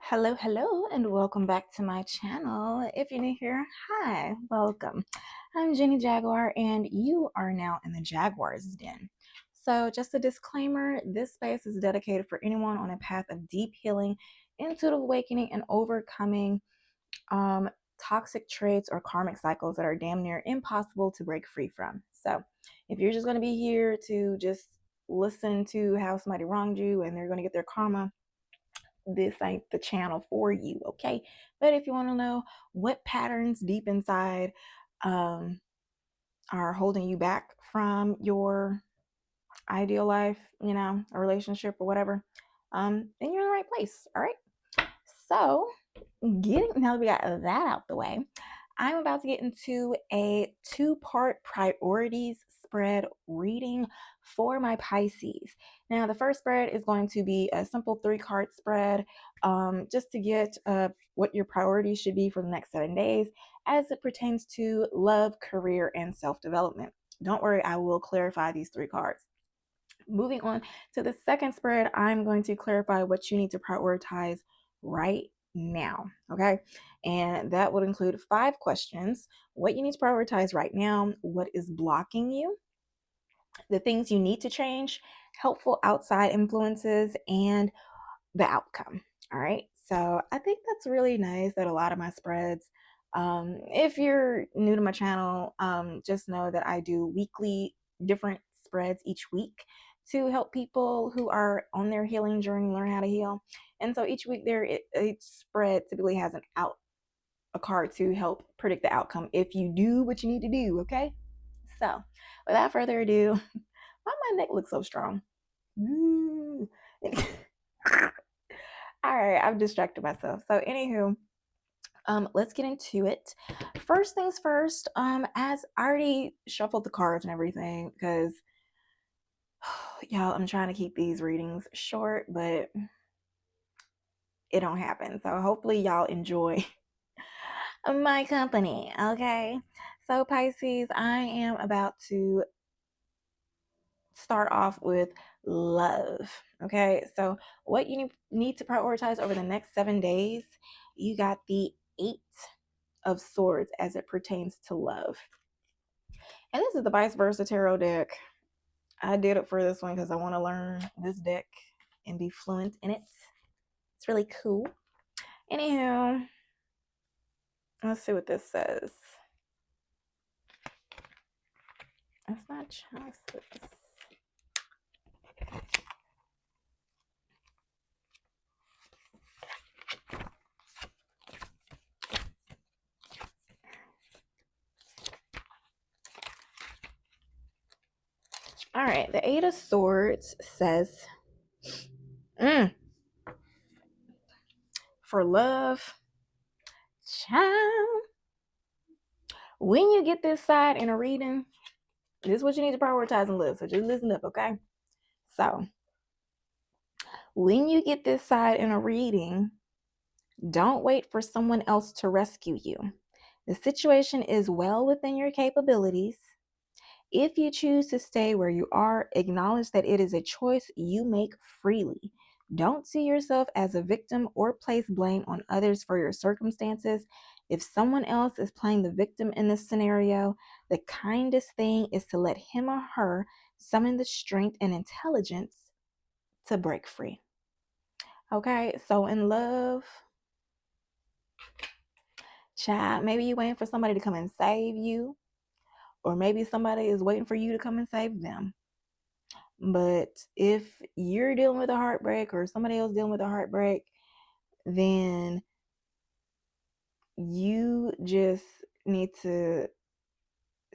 Hello, and welcome back to my channel. If you're new here, hi, welcome. I'm Jenny Jaguar, and you are now in the Jaguar's Den. So, just a disclaimer, this space is dedicated for anyone on a path of deep healing, intuitive awakening, and overcoming toxic traits or karmic cycles that are damn near impossible to break free from. So, if you're just going to be here to just listen to how somebody wronged you and they're going to get their karma, this ain't the channel for you, okay? But if you want to know what patterns deep inside um, are holding you back from your ideal life, a relationship or whatever, then you're in the right place, all right? So, now that we got that out the way, I'm about to get into a two-part priorities spread reading for my Pisces. Now, the first spread is going to be a simple 3-card spread, just to get what your priorities should be for the next 7 days as it pertains to love, career, and self-development. Don't worry, I will clarify these 3 cards. Moving on to the second spread, I'm going to clarify what you need to prioritize right now. Okay. And that would include 5 questions: what you need to prioritize right now, what is blocking you, the things you need to change, helpful outside influences, and the outcome. All right. So I think that's really nice that a lot of my spreads, if you're new to my channel, just know that I do weekly different spreads each week to help people who are on their healing journey learn how to heal. And so each week each spread typically has a card to help predict the outcome if you do what you need to do. Okay. So without further ado, why my neck looks so strong? All right, I've distracted myself. So, anywho, let's get into it. First things first, as I already shuffled the cards and everything, because y'all, I'm trying to keep these readings short, but it don't happen. So hopefully y'all enjoy my company. Okay. So Pisces, I am about to start off with love. Okay. So what you need to prioritize over the next 7 days, you got the 8 of Swords as it pertains to love. And this is the vice versa tarot deck. I did it for this one because I want to learn this deck and be fluent in it. It's really cool. Anywho, let's see what this says. It's not justice. All right, the 8 of Swords says, for love, child, when you get this side in a reading, this is what you need to prioritize and live. So just listen up, okay? So, when you get this side in a reading, don't wait for someone else to rescue you. The situation is well within your capabilities. If you choose to stay where you are, acknowledge that it is a choice you make freely. Don't see yourself as a victim or place blame on others for your circumstances. If someone else is playing the victim in this scenario, the kindest thing is to let him or her summon the strength and intelligence to break free. Okay, so in love, child, maybe you're waiting for somebody to come and save you, or maybe somebody is waiting for you to come and save them. But if you're dealing with a heartbreak or somebody else dealing with a heartbreak, then you just need to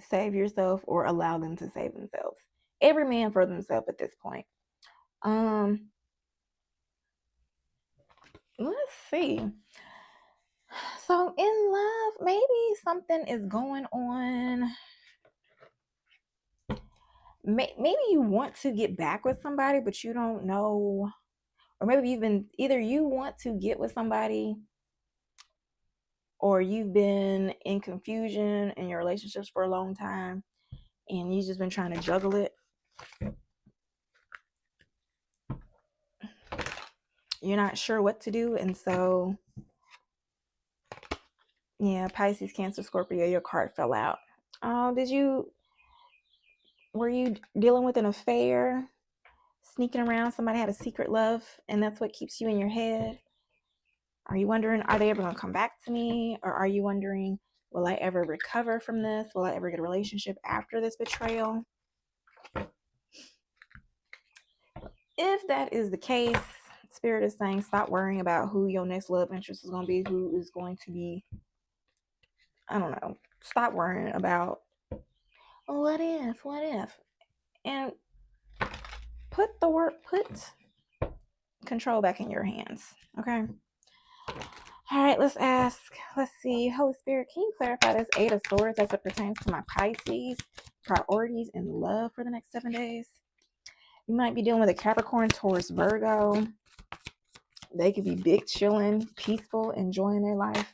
save yourself or allow them to save themselves. Every man for themselves at this point. Let's see. So in love, maybe something is going on. Maybe you want to get back with somebody, but you don't know. Or maybe either you want to get with somebody, or you've been in confusion in your relationships for a long time and you've just been trying to juggle it. you're not sure what to do. And so, yeah, Pisces, Cancer, Scorpio, your card fell out. Oh, were you dealing with an affair, sneaking around? Somebody had a secret love, and that's what keeps you in your head? Are you wondering, are they ever going to come back to me? Or are you wondering, will I ever recover from this? Will I ever get a relationship after this betrayal? If that is the case, Spirit is saying stop worrying about who your next love interest is going to be, who is going to be, I don't know. Stop worrying about what if, and put control back in your hands. Okay. All right, let's see, Holy Spirit, can you clarify this Eight of Swords as it pertains to my Pisces priorities and love for the next 7 days? You might be dealing with a Capricorn, Taurus, Virgo. They could be big, chilling, peaceful, enjoying their life.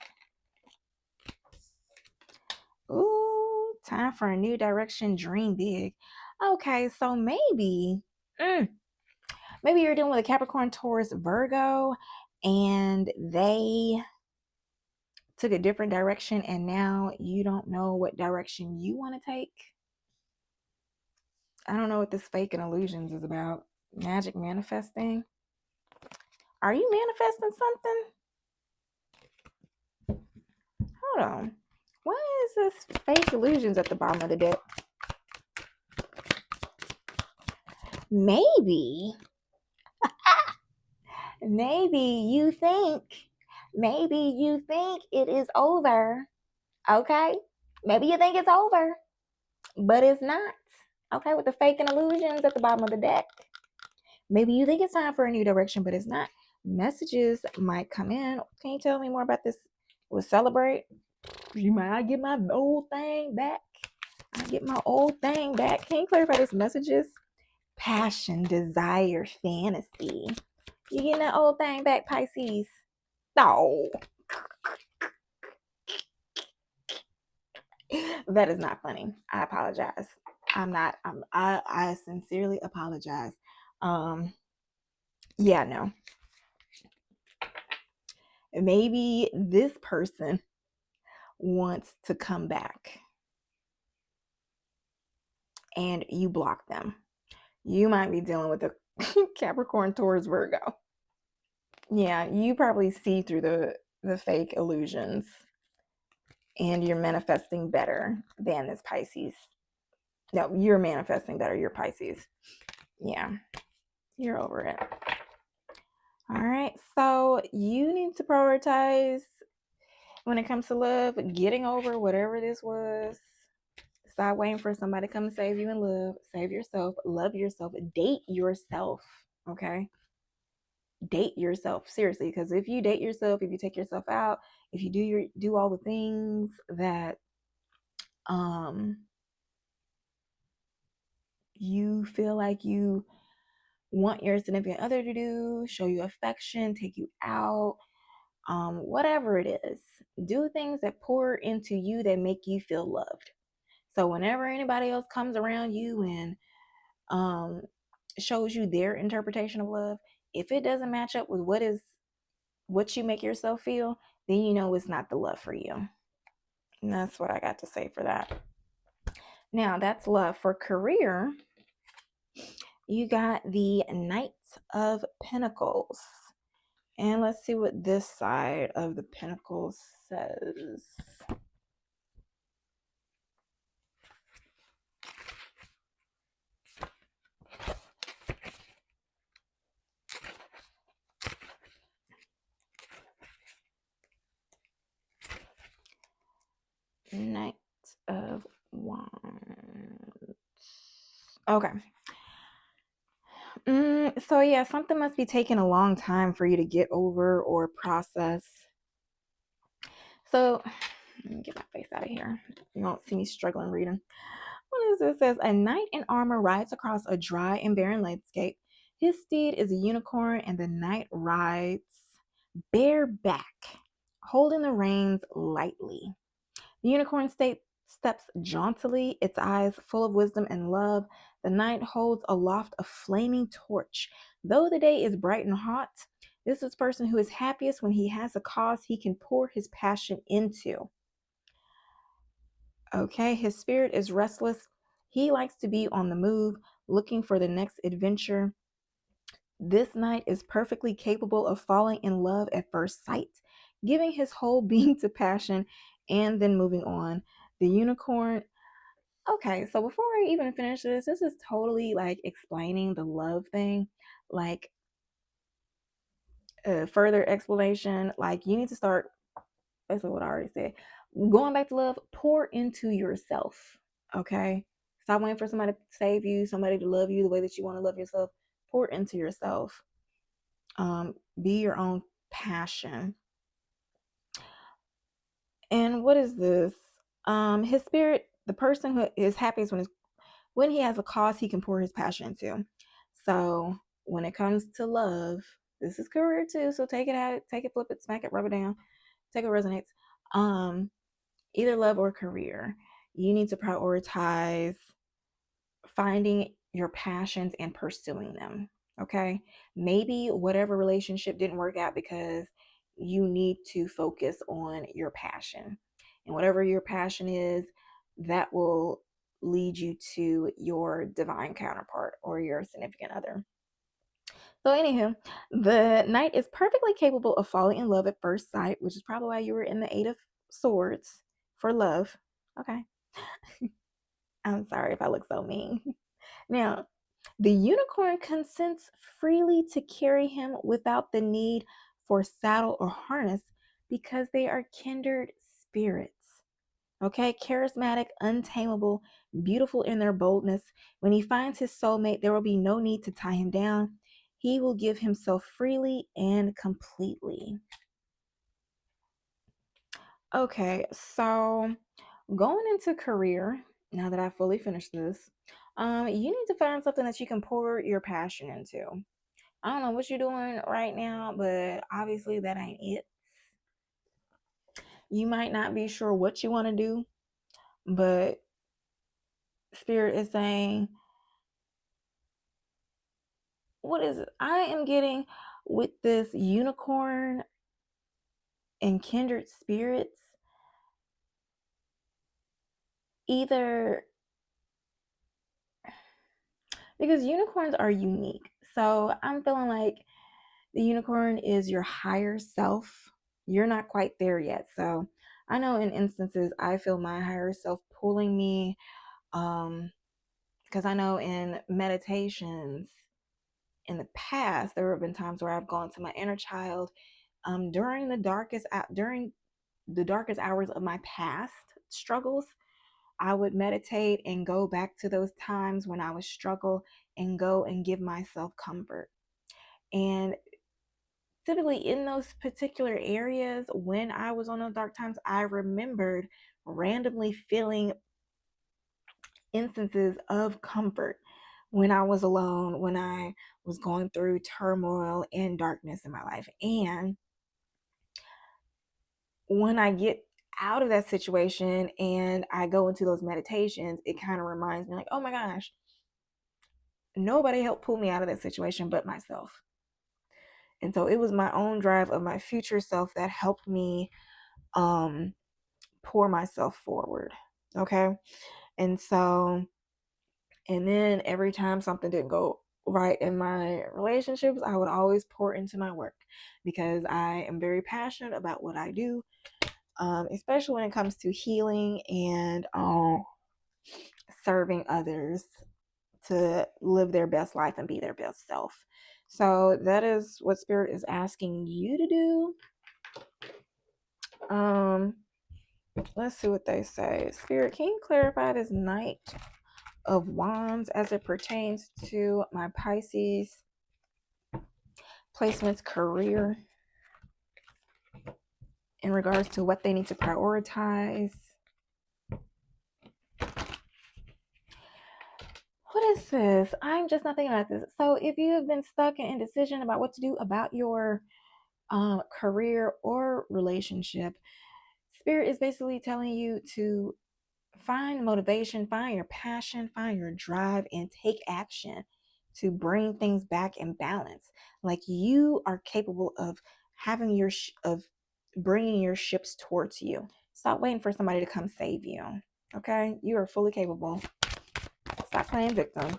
Ooh, time for a new direction, dream big. Okay, so maybe you're dealing with a Capricorn, Taurus, Virgo, and they took a different direction, and now you don't know what direction you want to take. I don't know what this fake and illusions is about. Magic manifesting. Are you manifesting something? Hold on. Why is this fake illusions at the bottom of the deck? Maybe you think it is over. Okay? Maybe you think it's over, but it's not. Okay, with the fake and illusions at the bottom of the deck. Maybe you think it's time for a new direction, but it's not. Messages might come in. Can you tell me more about this? We'll celebrate. You might get my old thing back. Can you clarify these messages? Passion, desire, fantasy. You getting that old thing back, Pisces? No. That is not funny. I apologize. I sincerely apologize. Yeah, no. Maybe this person wants to come back and you block them. You might be dealing with a Capricorn, Taurus, Virgo. Yeah, you probably see through the fake illusions, and you're manifesting better than this Pisces. No, you're manifesting better. You're Pisces. Yeah, you're over it. All right, so you need to prioritize when it comes to love, getting over whatever this was. Stop waiting for somebody to come save you in love. Save yourself. Love yourself. Date yourself. Okay? Date yourself. Seriously, because if you date yourself, if you take yourself out, if you do all the things that you feel like you want your significant other to do, show you affection, take you out, whatever it is, do things that pour into you that make you feel loved. So whenever anybody else comes around you and shows you their interpretation of love, if it doesn't match up with what you make yourself feel, then you know it's not the love for you. And that's what I got to say for that. Now that's love. For career, you got the Knight of Pentacles. And let's see what this side of the Pentacles says. Knight of Wands. Okay. So yeah, something must be taking a long time for you to get over or process. So let me get my face out of here. You won't see me struggling reading. What is this? It says, a knight in armor rides across a dry and barren landscape. His steed is a unicorn, and the knight rides bareback, holding the reins lightly. The unicorn steps jauntily, its eyes full of wisdom and love. The knight holds aloft a flaming torch. Though the day is bright and hot, This is a person who is happiest when he has a cause he can pour his passion into. Okay, his spirit is restless. He likes to be on the move, looking for the next adventure. This knight is perfectly capable of falling in love at first sight, giving his whole being to passion, and then moving on. The unicorn. Okay, so before I even finish this is totally like explaining the love thing, like further explanation. Like you need to start, basically what I already said, going back to love, pour into yourself. Okay, stop waiting for somebody to save you, somebody to love you the way that you want to love yourself. Pour into yourself. Be your own passion. And what is this? His spirit, the person who is happiest when he has a cause he can pour his passion into. So when it comes to love, this is career too. So take it out, take it, flip it, smack it, rub it down, take it resonates. Either love or career. You need to prioritize finding your passions and pursuing them. Okay. Maybe whatever relationship didn't work out because you need to focus on your passion. And whatever your passion is, that will lead you to your divine counterpart or your significant other. So, anywho, the knight is perfectly capable of falling in love at first sight, which is probably why you were in the Eight of Swords for love. Okay. I'm sorry if I look so mean. Now, the unicorn consents freely to carry him without the need for saddle or harness because they are kindred spirits. Okay, charismatic, untamable, beautiful in their boldness. When he finds his soulmate, there will be no need to tie him down. He will give himself freely and completely. Okay, so going into career, now that I fully finished this, you need to find something that you can pour your passion into. I don't know what you're doing right now, but obviously that ain't it. You might not be sure what you want to do, but Spirit is saying, what is it? I am getting with this unicorn and kindred spirits, either because unicorns are unique. So I'm feeling like the unicorn is your higher self. You're not quite there yet. So I know in instances I feel my higher self pulling me, because I know in meditations in the past there have been times where I've gone to my inner child during the darkest hours of my past struggles. I would meditate and go back to those times when I was struggle and go and give myself comfort. And typically in those particular areas when I was on those dark times, I remembered randomly feeling instances of comfort when I was alone, when I was going through turmoil and darkness in my life. And when I get out of that situation and I go into those meditations, it kind of reminds me like, oh my gosh, nobody helped pull me out of that situation but myself. And so it was my own drive of my future self that helped me pour myself forward. Okay. And so, and then every time something didn't go right in my relationships, I would always pour into my work because I am very passionate about what I do, especially when it comes to healing and serving others to live their best life and be their best self. So that is what Spirit is asking you to do. Let's see what they say. Spirit, can you clarify this Knight of Wands as it pertains to my Pisces placements career in regards to what they need to prioritize? What is this? I'm just not thinking about this. So if you have been stuck in indecision about what to do about your career or relationship, Spirit is basically telling you to find motivation, find your passion, find your drive, and take action to bring things back in balance. Like you are capable of having of bringing your ships towards you. Stop waiting for somebody to come save you. Okay? You are fully capable. Stop playing victim.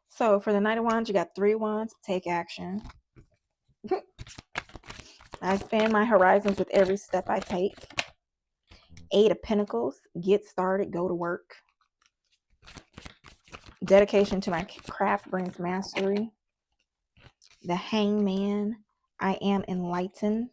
So for the Knight of Wands, you got 3 wands. Take action. I expand my horizons with every step I take. 8 of Pentacles. Get started. Go to work. Dedication to my craft brings mastery. The Hangman. I am enlightened.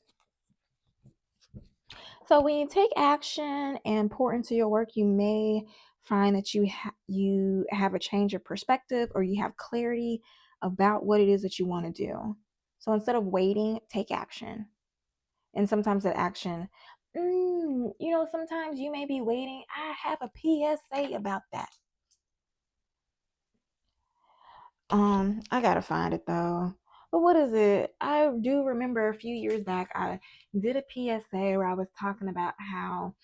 So when you take action and pour into your work, you may find that you have a change of perspective, or you have clarity about what it is that you want to do. So instead of waiting, take action. And sometimes that action, sometimes you may be waiting. I have a PSA about that. I gotta find it though. But what is it? I do remember a few years back, I did a PSA where I was talking about how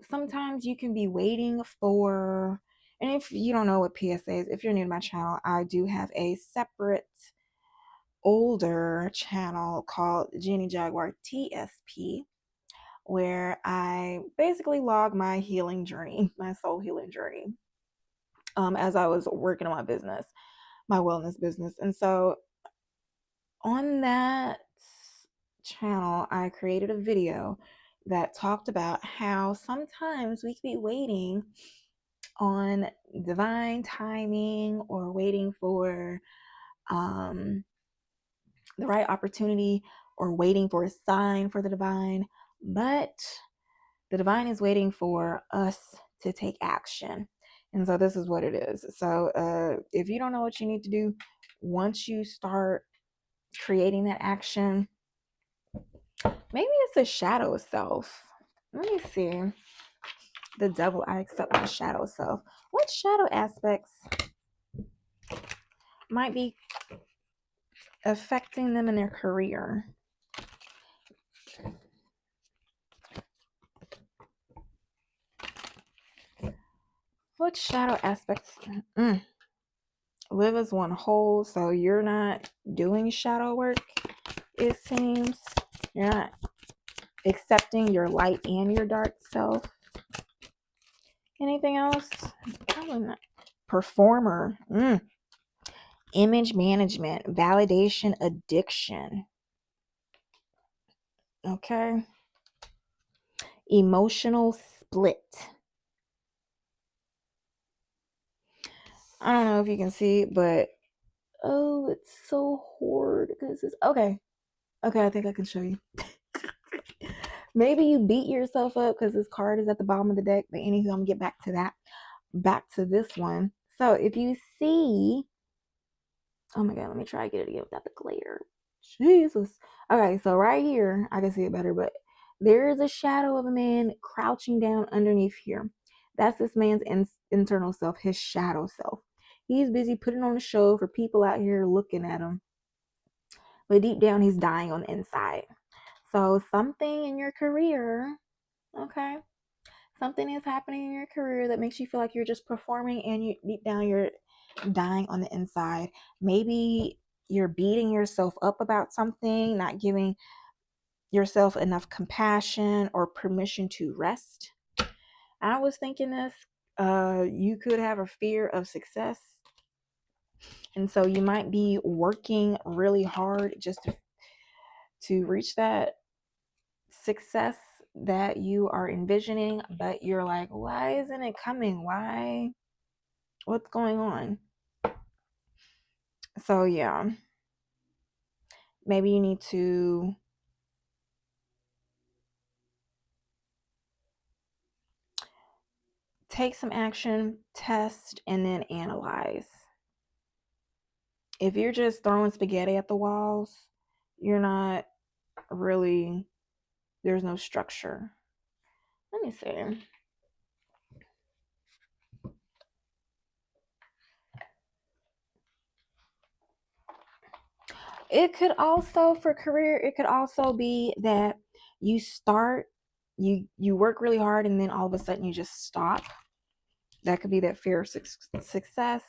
sometimes you can be waiting for, and if you don't know what PSA is, if you're new to my channel, I do have a separate older channel called Jenny Jaguar TSP, where I basically log my healing journey, my soul healing journey, as I was working on my business, my wellness business. And so on that channel, I created a video that talked about how sometimes we could be waiting on divine timing, or waiting for the right opportunity, or waiting for a sign for the divine. But the divine is waiting for us to take action. And so this is what it is. So if you don't know what you need to do, once you start creating that action, maybe it's a shadow self. Let me see. The devil, I accept my shadow self. What shadow aspects might be affecting them in their career? What shadow aspects? Live as one whole. So you're not doing shadow work, it seems. You're not accepting your light and your dark self. Anything else? Probably not. Performer. Image management. Validation addiction. Okay. Emotional split. I don't know if you can see, but oh, it's so hard because it's okay. Okay, I think I can show you. Maybe you beat yourself up because this card is at the bottom of the deck. But anywho, I'm gonna get back to that. Back to this one. So if you see, oh my god, let me try to get it again without the glare. Jesus. Okay, so right here, I can see it better, but there is a shadow of a man crouching down underneath here. That's this man's internal self, his shadow self. He's busy putting on a show for people out here looking at him. But deep down, he's dying on the inside. So something in your career, okay, something is happening in your career that makes you feel like you're just performing, and you deep down you're dying on the inside. Maybe you're beating yourself up about something, not giving yourself enough compassion or permission to rest. I was thinking this, you could have a fear of success, and so you might be working really hard just to reach that success that you are envisioning, but you're like, why isn't it coming? What's going on? So yeah, maybe you need to take some action, test, and then analyze. If you're just throwing spaghetti at the walls, you're not really, there's no structure. Let me see. It could also, for career, it could also be that you start, you work really hard, and then all of a sudden you just stop. That could be that fear of success.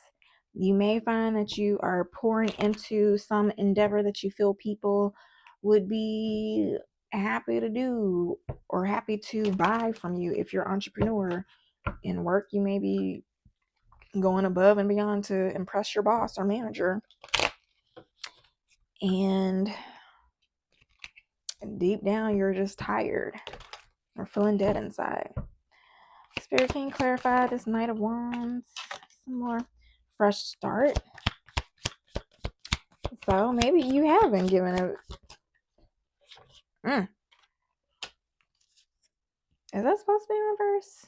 You may find that you are pouring into some endeavor that you feel people would be happy to do or happy to buy from you. If you're an entrepreneur in work, you may be going above and beyond to impress your boss or manager. And deep down, you're just tired or feeling dead inside. Spirit, can you clarify this Knight of Wands? Some more fresh start. So maybe you have been given a... Is that supposed to be in reverse?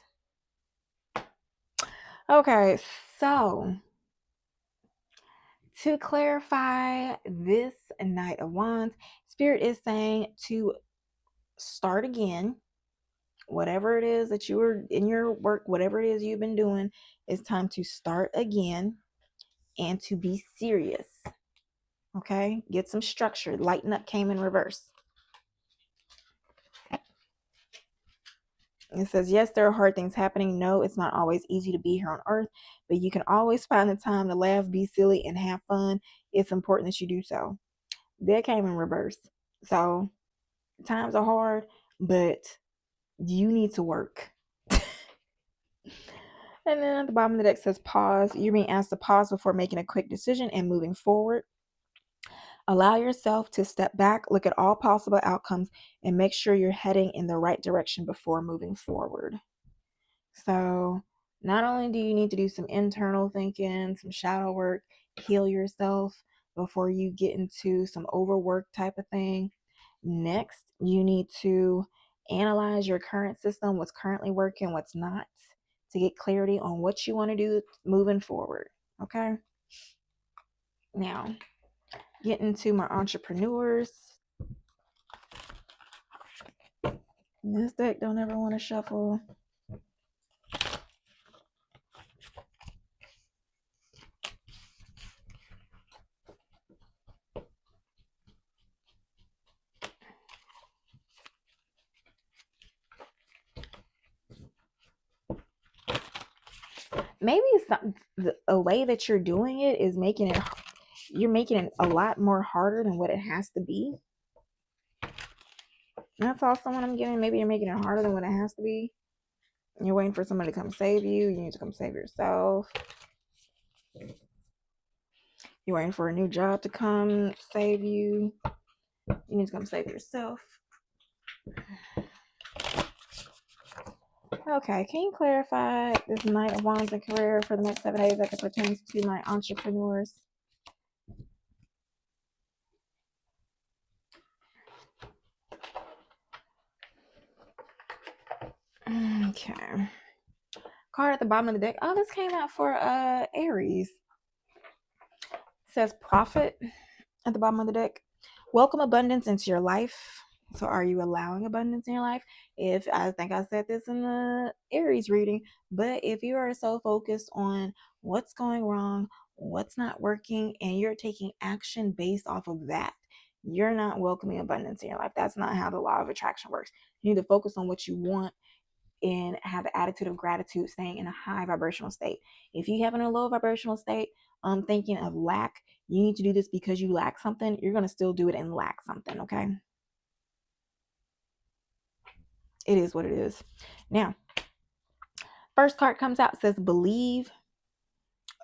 Okay, so to clarify this Knight of Wands, Spirit is saying to start again. Whatever it is that you were in your work, whatever it is you've been doing, it's time to start again and to be serious. Okay, get some structure. Lighten up came in reverse. It says, yes, there are hard things happening. No, it's not always easy to be here on earth, but you can always find the time to laugh, be silly, and have fun. It's important that you do so. That came in reverse. So times are hard, but you need to work. And then at the bottom of the deck says pause. You're being asked to pause before making a quick decision and moving forward. Allow yourself to step back, look at all possible outcomes, and make sure you're heading in the right direction before moving forward. So not only do you need to do some internal thinking, some shadow work, heal yourself before you get into some overwork type of thing. Next, you need to analyze your current system, what's currently working, what's not, to get clarity on what you want to do moving forward. Okay. Now, getting to my entrepreneurs. This deck don't ever want to shuffle. Maybe a way that you're doing it is you're making it a lot more harder than what it has to be. That's also what I'm getting. Maybe you're making it harder than what it has to be. You're waiting for somebody to come save you. You need to come save yourself. You're waiting for a new job to come save you. You need to come save yourself. Okay, can you clarify this Knight of Wands and career for the next 7 days as it pertains to my entrepreneurs? Okay. Card at the bottom of the deck. Oh, this came out for Aries. It says profit at the bottom of the deck. Welcome abundance into your life. So are you allowing abundance in your life? If I think I said this in the Aries reading, but if you are so focused on what's going wrong, what's not working, and you're taking action based off of that, you're not welcoming abundance in your life. That's not how the law of attraction works. You need to focus on what you want and have the attitude of gratitude, staying in a high vibrational state. If you have in a low vibrational state, thinking of lack, you need to do this because you lack something, you're going to still do it and lack something, okay? It is what it is. Now, first card comes out, says believe.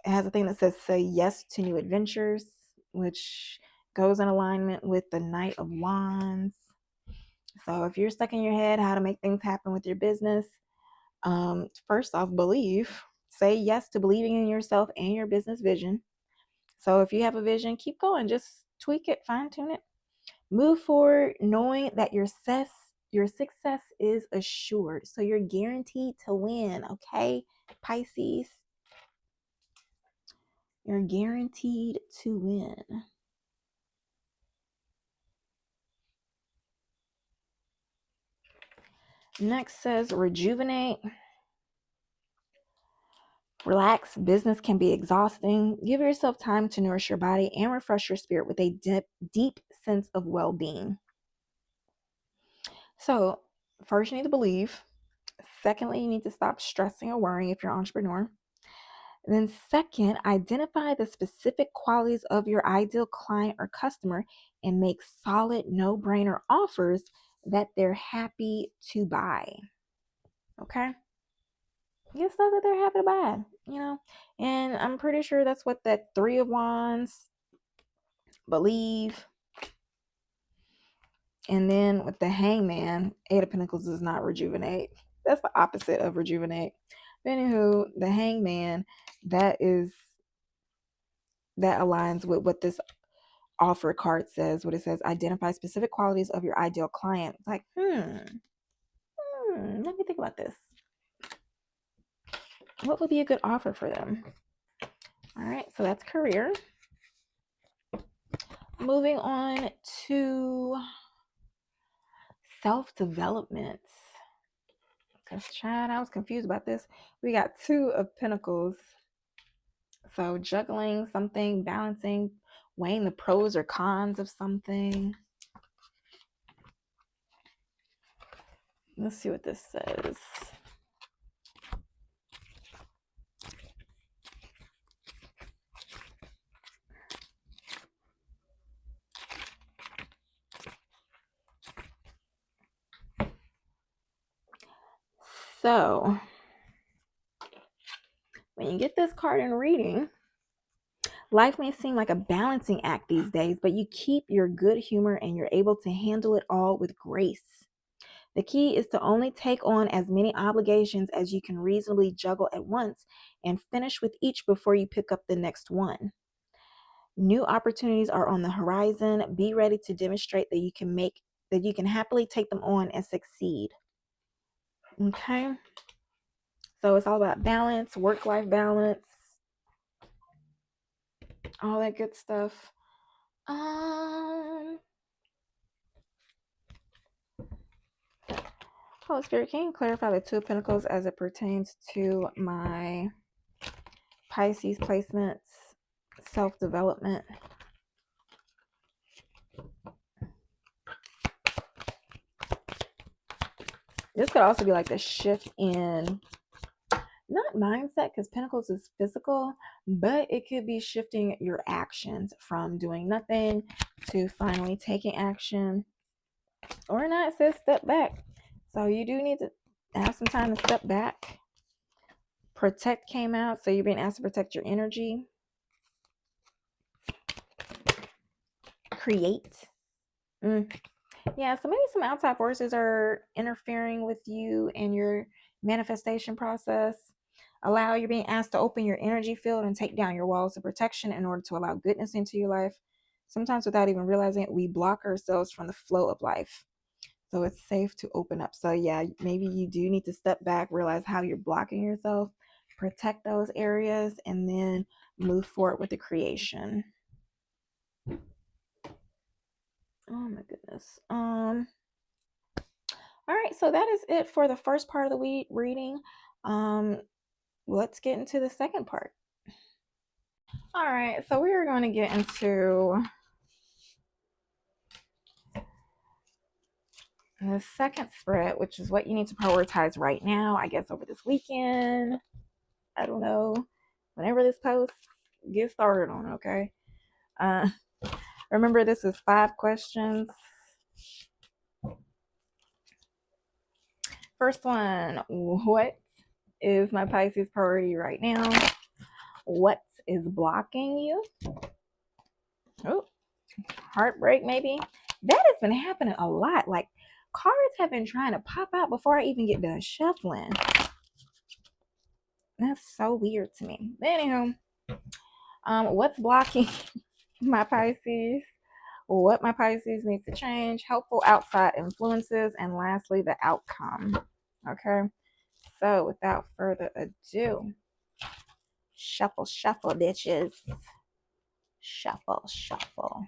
It has a thing that says say yes to new adventures, which goes in alignment with the Knight of Wands. So if you're stuck in your head how to make things happen with your business, first off, believe. Say yes to believing in yourself and your business vision. So if you have a vision, keep going. Just tweak it, fine tune it. Move forward knowing that your success is assured. So you're guaranteed to win, okay, Pisces? You're guaranteed to win. Next says rejuvenate. Relax. Business can be exhausting. Give yourself time to nourish your body and refresh your spirit with a deep sense of well-being. So first you need to believe. Secondly, you need to stop stressing or worrying if you're an entrepreneur. And then second, identify the specific qualities of your ideal client or customer and make solid no-brainer offers that they're happy to buy. Okay? Get stuff that they're happy to buy, And I'm pretty sure that's what that Three of Wands, believe. And then with the Hangman, Eight of Pentacles does not rejuvenate. That's the opposite of rejuvenate. Anywho, the Hangman, that aligns with what this offer card says. What it says, identify specific qualities of your ideal client. Like, let me think about this. What would be a good offer for them? All right, so that's career. Moving on to self-development. Because, Chad, I was confused about this. We got Two of Pentacles. So juggling something, balancing, weighing the pros or cons of something. Let's see what this says. So when you get this card in reading, life may seem like a balancing act these days, but you keep your good humor and you're able to handle it all with grace. The key is to only take on as many obligations as you can reasonably juggle at once and finish with each before you pick up the next one. New opportunities are on the horizon. Be ready to demonstrate that you can happily take them on and succeed. Okay? So it's all about balance, work-life balance, all that good stuff. Holy Spirit, can you clarify the Two of Pentacles as it pertains to my Pisces placements, self-development? This could also be like the shift in, not mindset, because Pentacles is physical, but it could be shifting your actions from doing nothing to finally taking action. Or not, it says step back. So you do need to have some time to step back. Protect came out, so you're being asked to protect your energy. Create. Yeah, so maybe some outside forces are interfering with you and your manifestation process. You're being asked to open your energy field and take down your walls of protection in order to allow goodness into your life. Sometimes without even realizing it, we block ourselves from the flow of life. So it's safe to open up. So yeah, maybe you do need to step back, realize how you're blocking yourself, protect those areas, and then move forward with the creation. Oh my goodness. All right, so that is it for the first part of the week reading. Let's get into the second part. All right, so we are going to get into the second spread, which is what you need to prioritize right now, I guess over this weekend. I don't know. Whenever this post gets started on, okay? Remember, this is 5 questions. First one, what is my Pisces priority right now? What is blocking you? Oh, heartbreak maybe. That has been happening a lot. Like, cards have been trying to pop out before I even get done shuffling. That's so weird to me. But anyhow, what's blocking my Pisces? What my Pisces needs to change? Helpful outside influences, and lastly, the outcome. Okay, so without further ado, shuffle, shuffle, bitches. Shuffle, shuffle.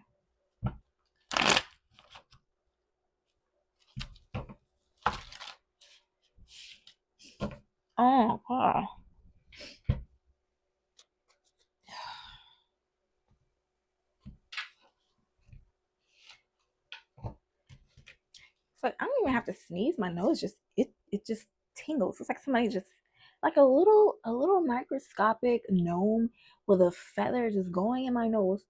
Oh, God. So I don't even have to sneeze. My nose just tingles. It's like somebody just like a little microscopic gnome with a feather just going in my nose.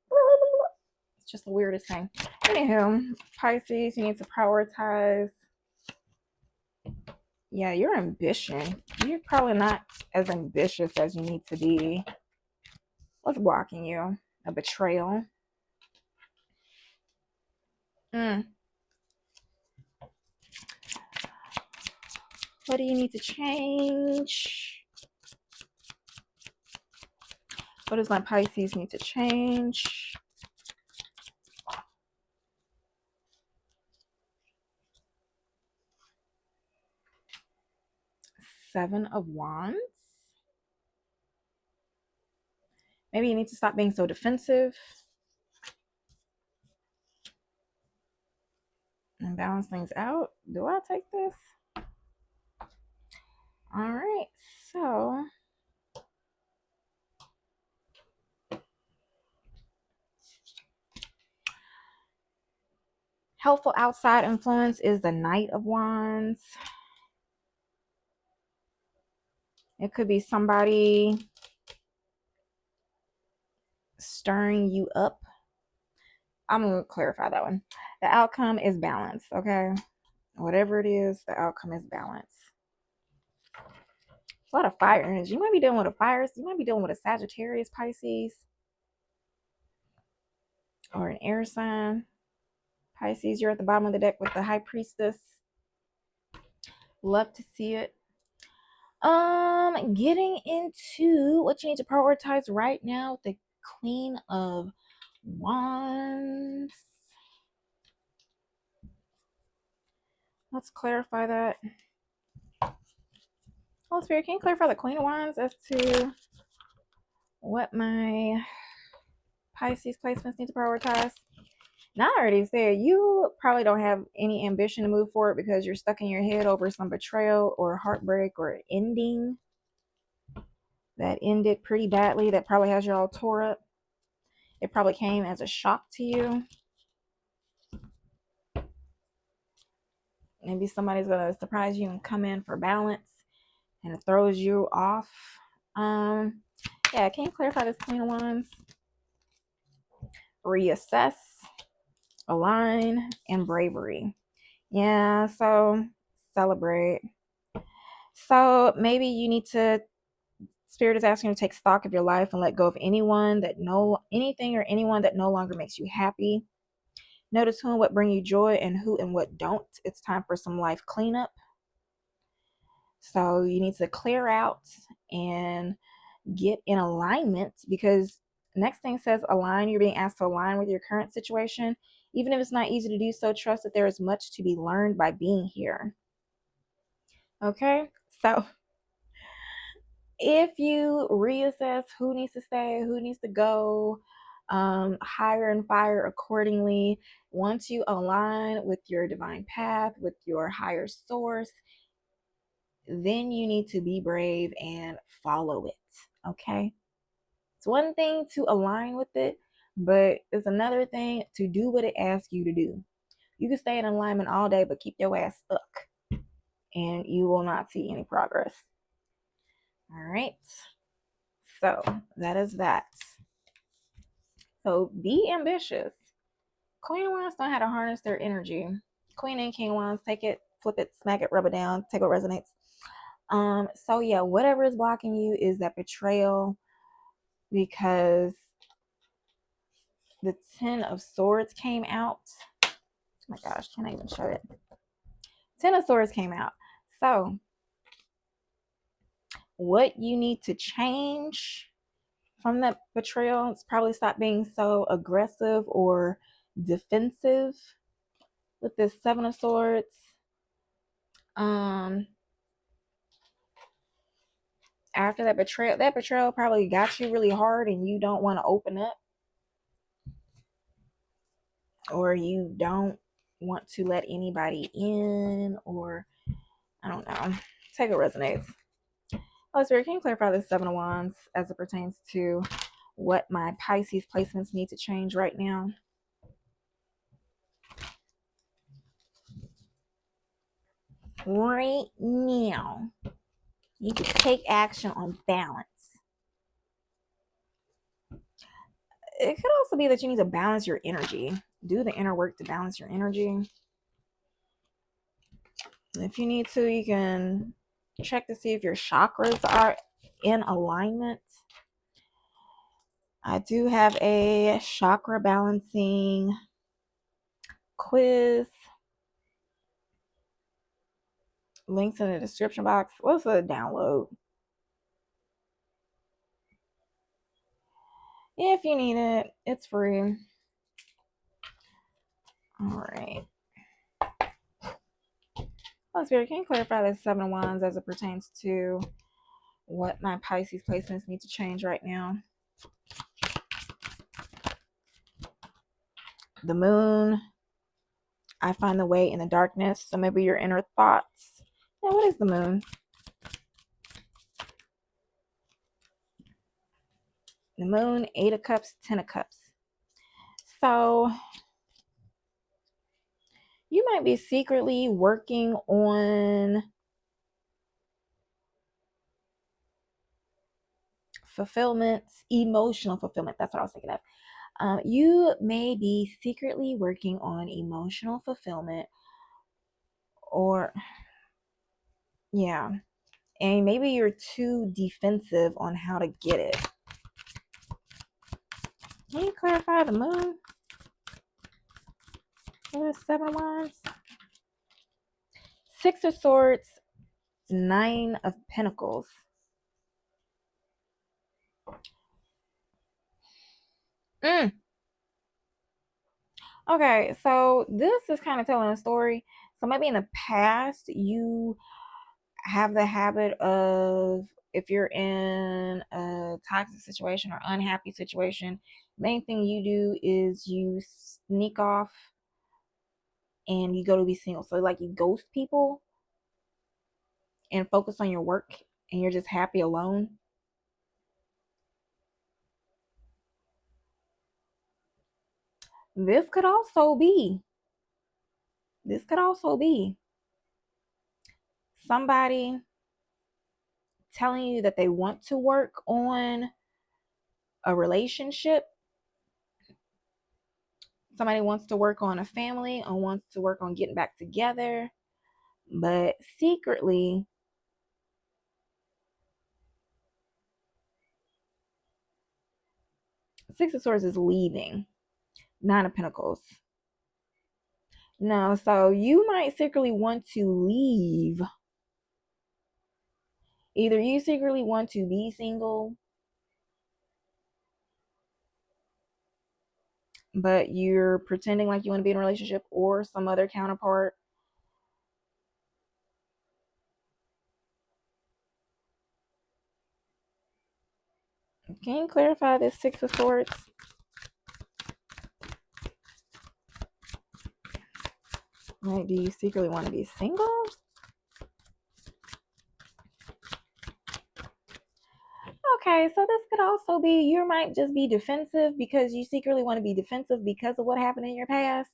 It's just the weirdest thing. Anywho, Pisces, you need to prioritize. Yeah, your ambition. You're probably not as ambitious as you need to be. What's blocking you? A betrayal. What do you need to change? What does my Pisces need to change? Seven of Wands. Maybe you need to stop being so defensive and balance things out. Do I take this? All right, so helpful outside influence is the Knight of Wands. It could be somebody stirring you up. I'm going to clarify that one. The outcome is balance, okay? Whatever it is, the outcome is balance. A lot of fire energy. You might be dealing with a fire. You might be dealing with a Sagittarius, Pisces, or an air sign. Pisces, you're at the bottom of the deck with the High Priestess. Love to see it. Getting into what you need to prioritize right now, the Queen of Wands. Let's clarify that. Holy Spirit, can you clarify the Queen of Wands as to what my Pisces placements need to prioritize? Now, I already said you probably don't have any ambition to move forward because you're stuck in your head over some betrayal or heartbreak or ending that ended pretty badly, that probably has you all tore up. It probably came as a shock to you. Maybe somebody's going to surprise you and come in for balance and it throws you off. Yeah, can you clarify this Queen of Wands? Reassess, align, and bravery. Yeah, so celebrate. So maybe you need to, Spirit is asking you to take stock of your life and let go of anything or anyone that no longer makes you happy. Notice who and what bring you joy and who and what don't. It's time for some life cleanup. So you need to clear out and get in alignment, because next thing says align. You're being asked to align with your current situation. Even if it's not easy to do so, trust that there is much to be learned by being here. Okay, so if you reassess who needs to stay, who needs to go, hire and fire accordingly. Once you align with your divine path, with your higher source, then you need to be brave and follow it. Okay. It's one thing to align with it, but it's another thing to do what it asks you to do. You can stay in alignment all day, but keep your ass stuck and you will not see any progress. All right. So that is that. So be ambitious. Queen of Wands don't know how to harness their energy. Queen and King Wands, take it, flip it, smack it, rub it down, take what resonates. So yeah, whatever is blocking you is that betrayal, because the Ten of Swords came out. Oh my gosh, can't I even show it? Ten of Swords came out. So what you need to change from that betrayal is probably stop being so aggressive or defensive with this Seven of Swords. After that betrayal probably got you really hard and you don't want to open up, or you don't want to let anybody in, or I don't know. Take what resonates. Oh, Spirit, can you clarify the Seven of Wands as it pertains to what my Pisces placements need to change right now? Right now. You need to take action on balance. It could also be that you need to balance your energy. Do the inner work to balance your energy. If you need to, you can check to see if your chakras are in alignment. I do have a chakra balancing quiz. Links in the description box. What's a download? If you need it, it's free. All right. Oh, Spirit, can you clarify the 7 of Wands as it pertains to what my Pisces placements need to change right now? The moon. I find the way in the darkness. So maybe your inner thoughts. Now, what is the moon? The moon, 8 of Cups, 10 of Cups. So you might be secretly working on fulfillment, emotional fulfillment. That's what I was thinking of. You may be secretly working on emotional fulfillment, or yeah, and maybe you're too defensive on how to get it. Can you clarify the moon? What is 7 of Wands? 6 of Swords, 9 of Pentacles. Okay, so this is kind of telling a story. So maybe in the past, you have the habit of, if you're in a toxic situation or unhappy situation, main thing you do is you sneak off and you go to be single. So like you ghost people and focus on your work and you're just happy alone. This could also be somebody telling you that they want to work on a relationship. Somebody wants to work on a family or wants to work on getting back together, but secretly, Six of Swords is leaving. 9 of Pentacles. No, so you might secretly want to leave. Either you secretly want to be single, but you're pretending like you want to be in a relationship, or some other counterpart. Can you clarify this 6 of Swords? Like, do you secretly want to be single? Okay, so this could also be you might just be defensive because you secretly want to be defensive because of what happened in your past,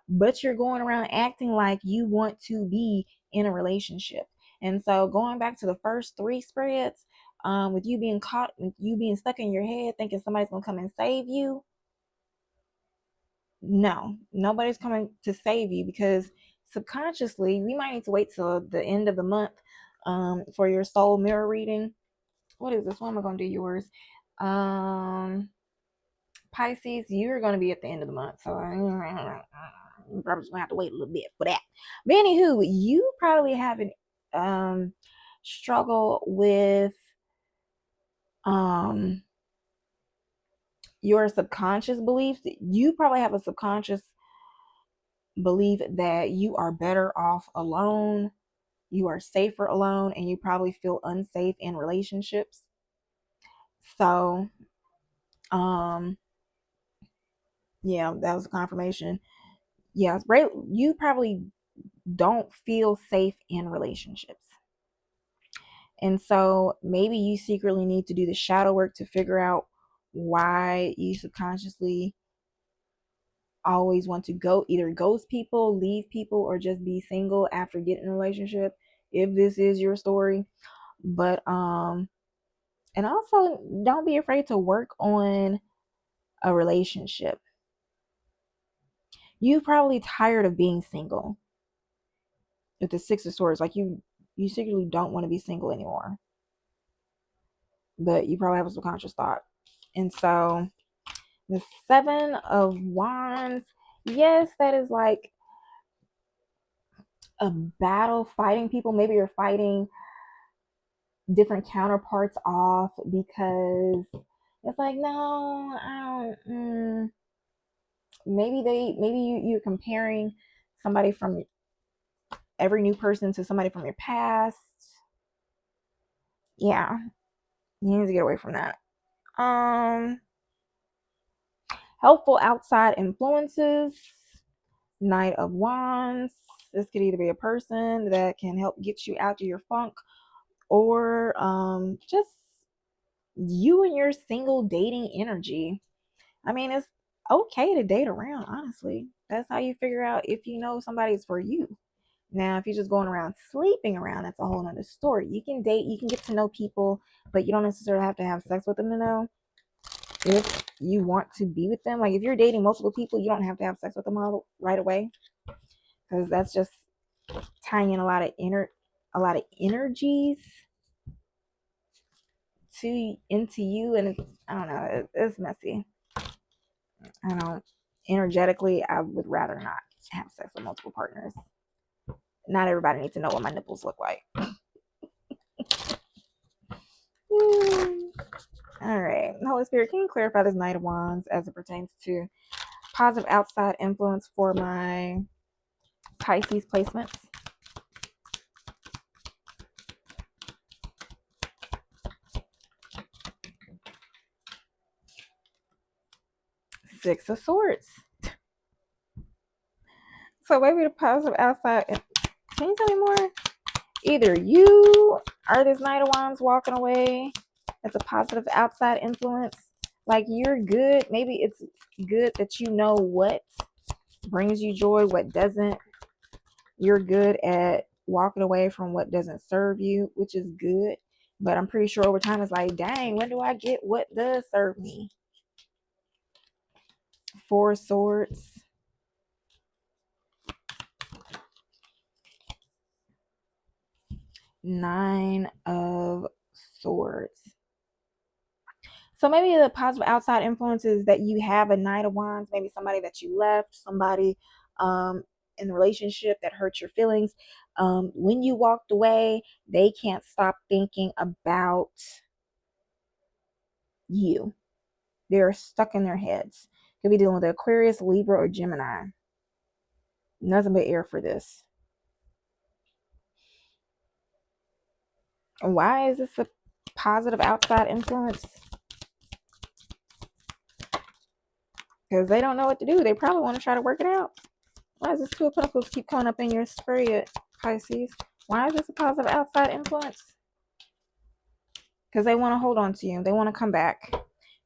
but you're going around acting like you want to be in a relationship. And so going back to the first 3 spreads, with you being caught, with you being stuck in your head thinking somebody's going to come and save you. No, nobody's coming to save you, because subconsciously, we might need to wait till the end of the month for your soul mirror reading. What is this? When am I going to do yours? Pisces, you're going to be at the end of the month. So you're probably just going to have to wait a little bit for that. But anywho, you probably have an struggle with your subconscious beliefs. You probably have a subconscious belief that you are better off alone, you are safer alone, and you probably feel unsafe in relationships. So yeah, that was a confirmation. Yeah, you probably don't feel safe in relationships. And so maybe you secretly need to do the shadow work to figure out why you subconsciously always want to go either ghost people, leave people, or just be single after getting in a relationship. If this is your story, But and also don't be afraid to work on a relationship. You probably tired of being single with the Six of Swords. Like you secretly don't want to be single anymore, but you probably have a subconscious thought. And so the Seven of Wands, yes, that is like a battle fighting people. Maybe you're fighting different counterparts off because it's like, no, I don't. Maybe you're comparing somebody from every new person to somebody from your past. Yeah, you need to get away from that. Helpful outside influences. Knight of Wands. This could either be a person that can help get you out of your funk, or just you and your single dating energy. I mean, it's okay to date around, honestly. That's how you figure out if you know somebody's for you. Now, if you're just going around sleeping around, that's a whole nother story. You can date, you can get to know people, but you don't necessarily have to have sex with them to know if you want to be with them. Like if you're dating multiple people, you don't have to have sex with them all right away, because that's just tying in a lot of energies into you, and I don't know, it's messy. I don't energetically, I would rather not have sex with multiple partners. Not everybody needs to know what my nipples look like. All right, Holy Spirit, can you clarify this Knight of Wands as it pertains to positive outside influence for my Pisces placements? Six of Swords. So maybe the positive outside. Can you tell me more? Either you are this Knight of Wands walking away. It's a positive outside influence. Like you're good. Maybe it's good that you know what brings you joy, what doesn't. You're good at walking away from what doesn't serve you, which is good. But I'm pretty sure over time it's like, dang, when do I get what does serve me? Four of Swords. Nine of Swords. So maybe the positive outside influences that you have a Knight of Wands, maybe somebody that you left, somebody in the relationship that hurt your feelings. When you walked away, they can't stop thinking about you. They're stuck in their heads. Could be dealing with Aquarius, Libra, or Gemini. Nothing but air for this. Why is this a positive outside influence? Because they don't know what to do. They probably want to try to work it out. Why does this Two of Pentacles keep coming up in your spread, Pisces? Why is this a positive outside influence? Because they want to hold on to you. They want to come back.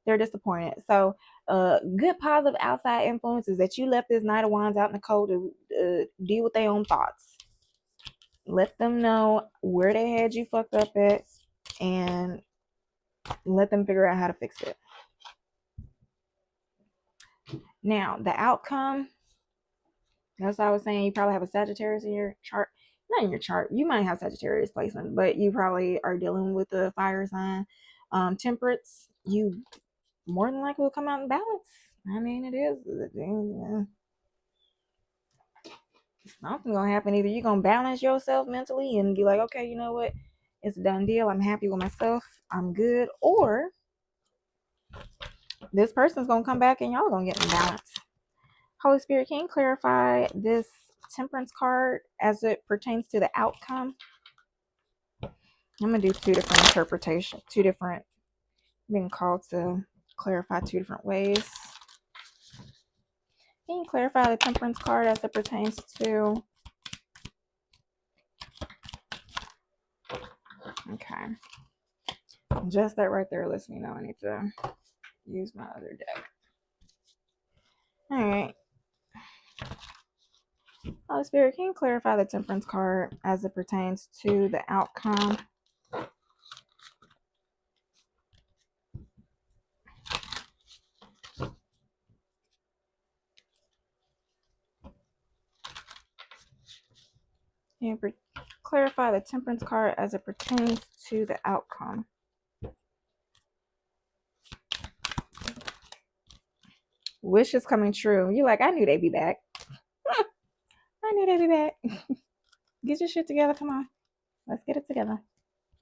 They're disappointed. So, good positive outside influence is that you left this Knight of Wands out in the cold to deal with their own thoughts. Let them know where they had you fucked up at, and let them figure out how to fix it. Now, the outcome, that's what I was saying. You probably have a Sagittarius in your chart. Not in your chart. You might have Sagittarius placement, but you probably are dealing with a fire sign. Temperance, you more than likely will come out in balance. I mean, it is. Something's gonna happen. Either you're gonna balance yourself mentally and be like, okay, you know what? It's a done deal. I'm happy with myself. I'm good. Or this person's gonna come back and y'all gonna get in balance. Holy Spirit, can you clarify this Temperance card as it pertains to the outcome? I'm gonna do two different interpretations, being called to clarify two different ways. Can you clarify the Temperance card as it pertains to? Okay. Just that right there lets me know I need to use my other deck. All right. Holy Spirit, can you clarify the Temperance card as it pertains to the outcome? Can you clarify the Temperance card as it pertains to the outcome? Wishes coming true. You like, I knew they'd be back. I knew they'd be back. Get your shit together. Come on. Let's get it together.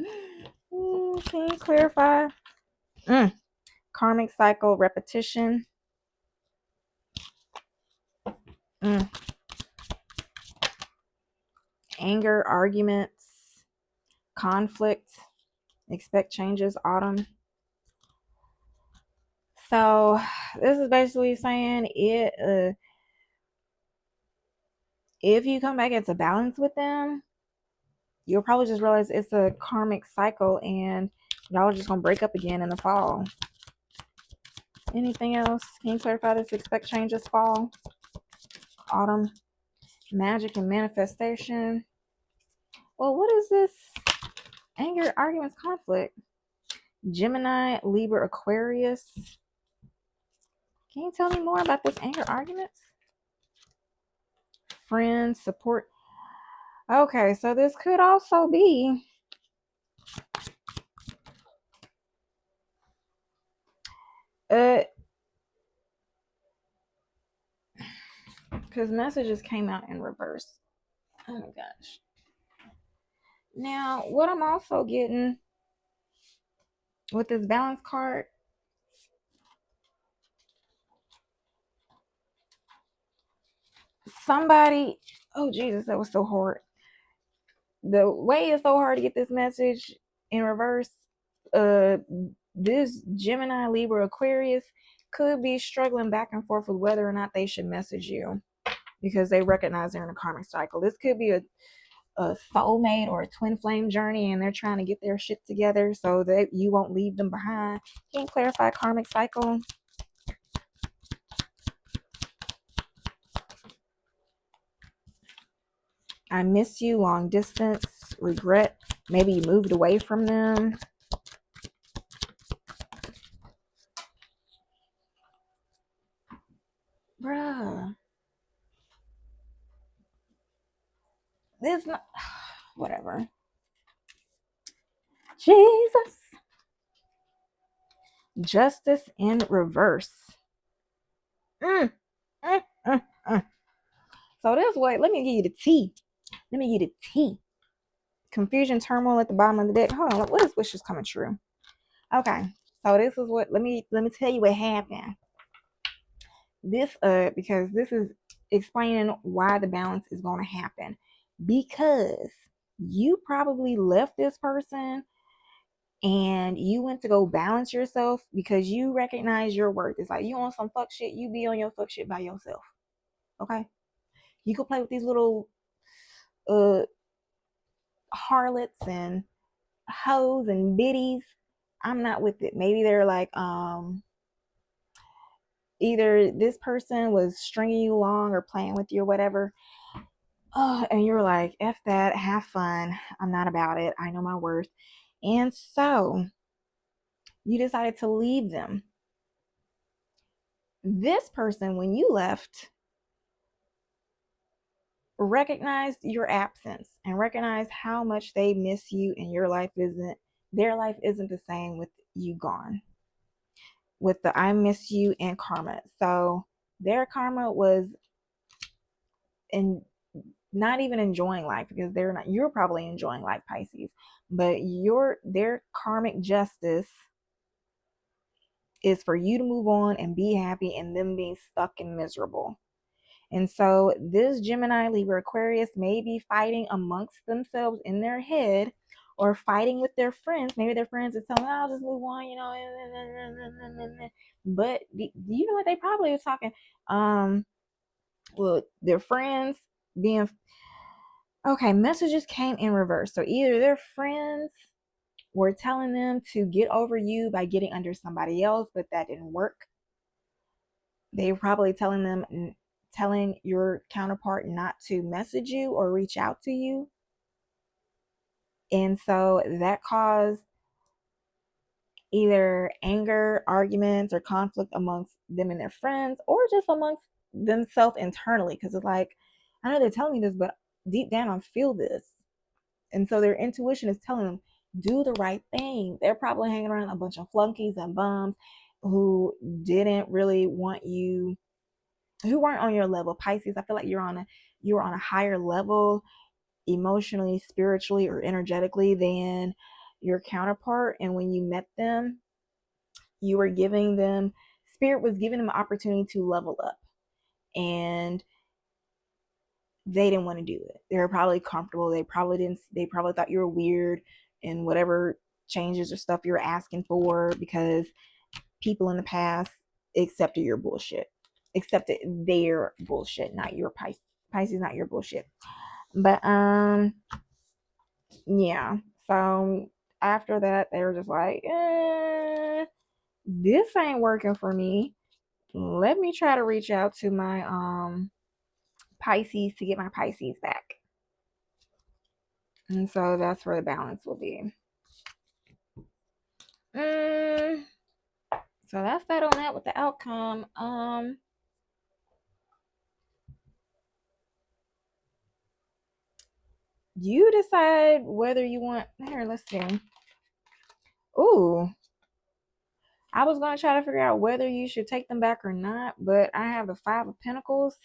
Can you clarify? Karmic cycle repetition. Anger, arguments, conflict. Expect changes, autumn. So this is basically saying if you come back into balance with them, you'll probably just realize it's a karmic cycle and y'all are just gonna break up again in the fall. Anything else? Can you clarify this? Expect changes, fall, autumn, magic and manifestation. Well, what is this? Anger, arguments, conflict. Gemini, Libra, Aquarius. Can you tell me more about this anger, arguments? Friends, support. Okay, so this could also be because messages came out in reverse. Oh my gosh. Now, what I'm also getting with this balance card, somebody, oh Jesus, that was so hard. The way it's so hard to get this message in reverse, this Gemini, Libra, Aquarius could be struggling back and forth with whether or not they should message you because they recognize they're in a karmic cycle. This could be a soulmate or a twin flame journey and they're trying to get their shit together so that you won't leave them behind. Can you clarify karmic cycle? I miss you, long distance, regret, maybe you moved away from them. Bruh. This not whatever. Jesus. Justice in reverse. So this way, let me give you the tea. Let me give you the tea. Confusion, turmoil at the bottom of the deck. Hold on, what is wishes coming true? Okay, so this is what let me tell you what happened. This because this is explaining why the balance is going to happen. Because you probably left this person and you went to go balance yourself because you recognize your worth. It's like you on some fuck shit, you be on your fuck shit by yourself. Okay? You can play with these little harlots and hoes and biddies. I'm not with it. Maybe they're like either this person was stringing you along or playing with you or whatever. Oh, and you're like, F that, have fun. I'm not about it. I know my worth. And so you decided to leave them. This person, when you left, recognized your absence and recognized how much they miss you, and their life isn't the same with you gone. With the I miss you and karma. So their karma was in not even enjoying life because you're probably enjoying life, Pisces, but their karmic justice is for you to move on and be happy and them being stuck and miserable. And so this Gemini, Libra, Aquarius may be fighting amongst themselves in their head or fighting with their friends. Maybe their friends are telling them, I'll just move on, But you know what? They probably are talking, well, their friends being, okay, messages came in reverse. So either their friends were telling them to get over you by getting under somebody else, but that didn't work. They were probably telling your counterpart not to message you or reach out to you. And so that caused either anger, arguments, or conflict amongst them and their friends, or just amongst themselves internally. Because it's like, I know they're telling me this, but deep down I feel this. And so their intuition is telling them, do the right thing. They're probably hanging around a bunch of flunkies and bums who didn't really want you, who weren't on your level. Pisces, I feel like you're on a higher level emotionally, spiritually, or energetically than your counterpart. And when you met them, you were giving them, spirit was giving them an opportunity to level up. And they didn't want to do it. They were probably comfortable. They probably thought you were weird and whatever changes or stuff you were asking for, because people in the past accepted your bullshit. Accepted their bullshit, not your Pisces, not your bullshit. But yeah. So after that, they were just like, this ain't working for me. Let me try to reach out to my Pisces to get my Pisces back. And so that's where the balance will be. So that's that on that with the outcome. You decide whether you want. Here, let's see. Ooh, I was gonna try to figure out whether you should take them back or not, but I have the Five of Pentacles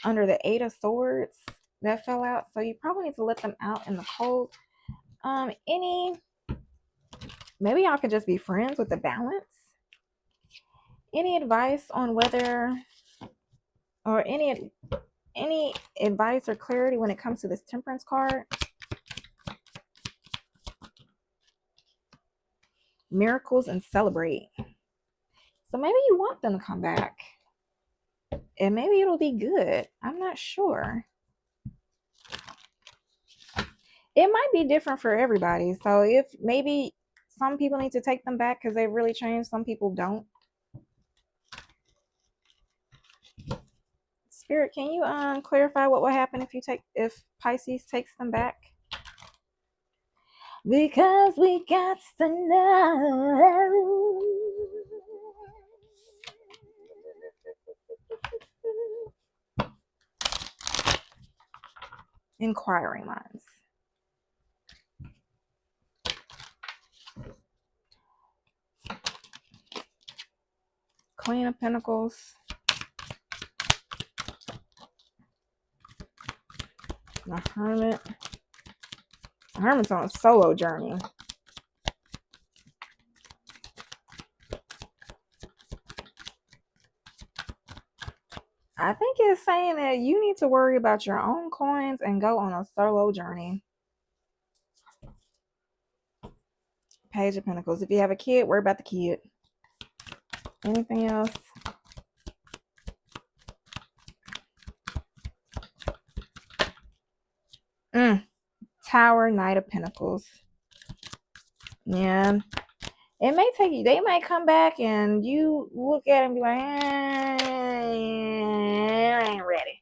under the Eight of Swords that fell out, so you probably need to let them out in the cold. Maybe y'all could just be friends with the balance. Any advice on whether, or any advice or clarity when it comes to this Temperance card? Miracles and celebrate. So maybe you want them to come back, and maybe it'll be good. I'm not sure. It might be different for everybody. So if maybe some people need to take them back because they've really changed, some people don't. Spirit, can you clarify what will happen if Pisces takes them back? Because we got to know. Inquiring minds. Queen of Pentacles. The Hermit. The Hermit's on a solo journey. I think it's saying that you need to worry about your own coins and go on a solo journey. Page of Pentacles. If you have a kid, worry about the kid. Anything else? Tower, Knight of Pentacles. Yeah. It may take you, they might come back and you look at it and be like, I ain't ready.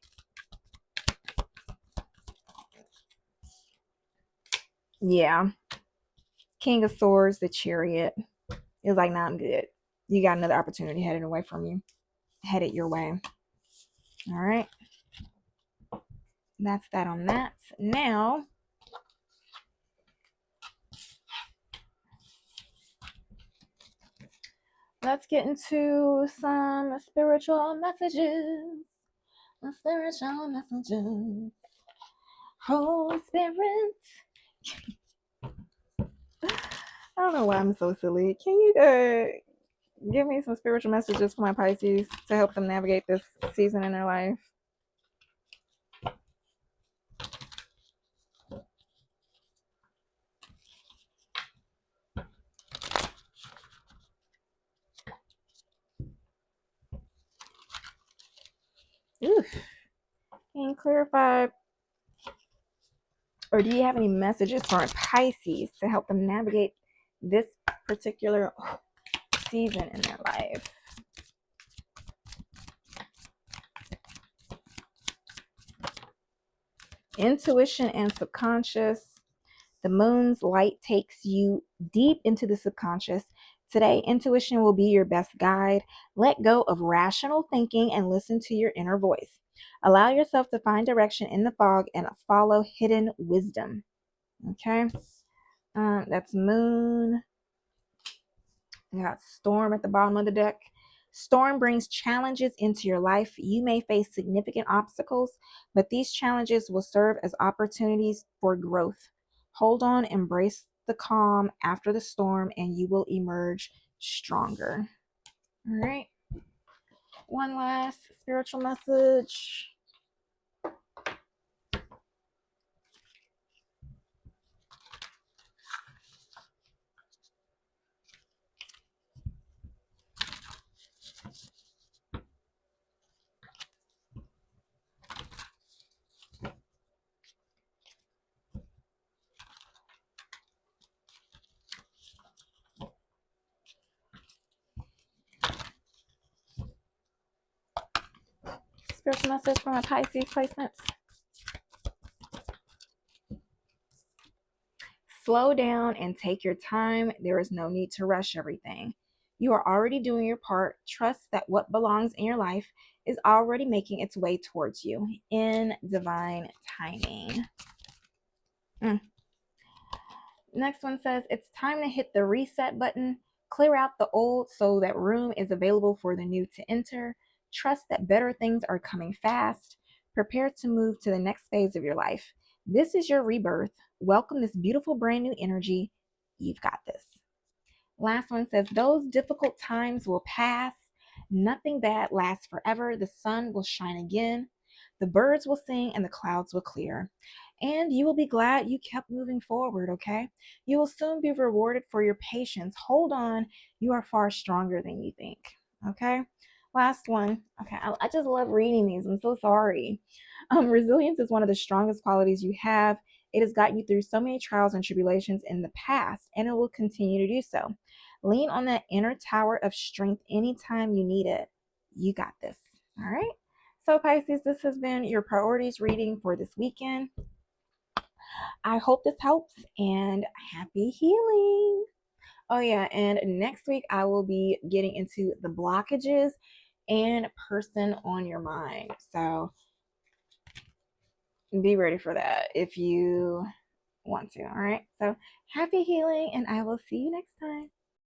Yeah. King of Swords, the Chariot. It's like, nah, I'm good. You got another opportunity headed away from you. Headed your way. All right. That's that on that. Now, let's get into some spiritual messages. Spiritual messages. Holy Spirit. I don't know why I'm so silly. Can you give me some spiritual messages for my Pisces to help them navigate this season in their life? Oof. Can you clarify, or do you have any messages for Pisces to help them navigate this particular season in their life? Intuition and subconscious. The moon's light takes you deep into the subconscious. Today, intuition will be your best guide. Let go of rational thinking and listen to your inner voice. Allow yourself to find direction in the fog and follow hidden wisdom. Okay. That's moon. You got storm at the bottom of the deck. Storm brings challenges into your life. You may face significant obstacles, but these challenges will serve as opportunities for growth. Hold on, embrace the calm after the storm, and you will emerge stronger. All right. One last spiritual message. Spiritual message from my Pisces placements. Slow down and take your time. There is no need to rush everything. You are already doing your part. Trust that what belongs in your life is already making its way towards you in divine timing. Next one says, it's time to hit the reset button. Clear out the old so that room is available for the new to enter. Trust that better things are coming fast. Prepare to move to the next phase of your life. This is your rebirth. Welcome this beautiful brand new energy. You've got this. Last one says, those difficult times will pass. Nothing bad lasts forever. The sun will shine again. The birds will sing and the clouds will clear. And you will be glad you kept moving forward, okay? You will soon be rewarded for your patience. Hold on. You are far stronger than you think, okay? Last one. Okay, I just love reading these. I'm so sorry. Resilience is one of the strongest qualities you have. It has gotten you through so many trials and tribulations in the past, and it will continue to do so. Lean on that inner tower of strength anytime you need it. You got this. All right. So, Pisces, this has been your priorities reading for this weekend. I hope this helps and happy healing. Oh, yeah. And next week, I will be getting into the blockages and person on your mind. So, be ready for that if you want to. All right. So, happy healing, and I will see you next time.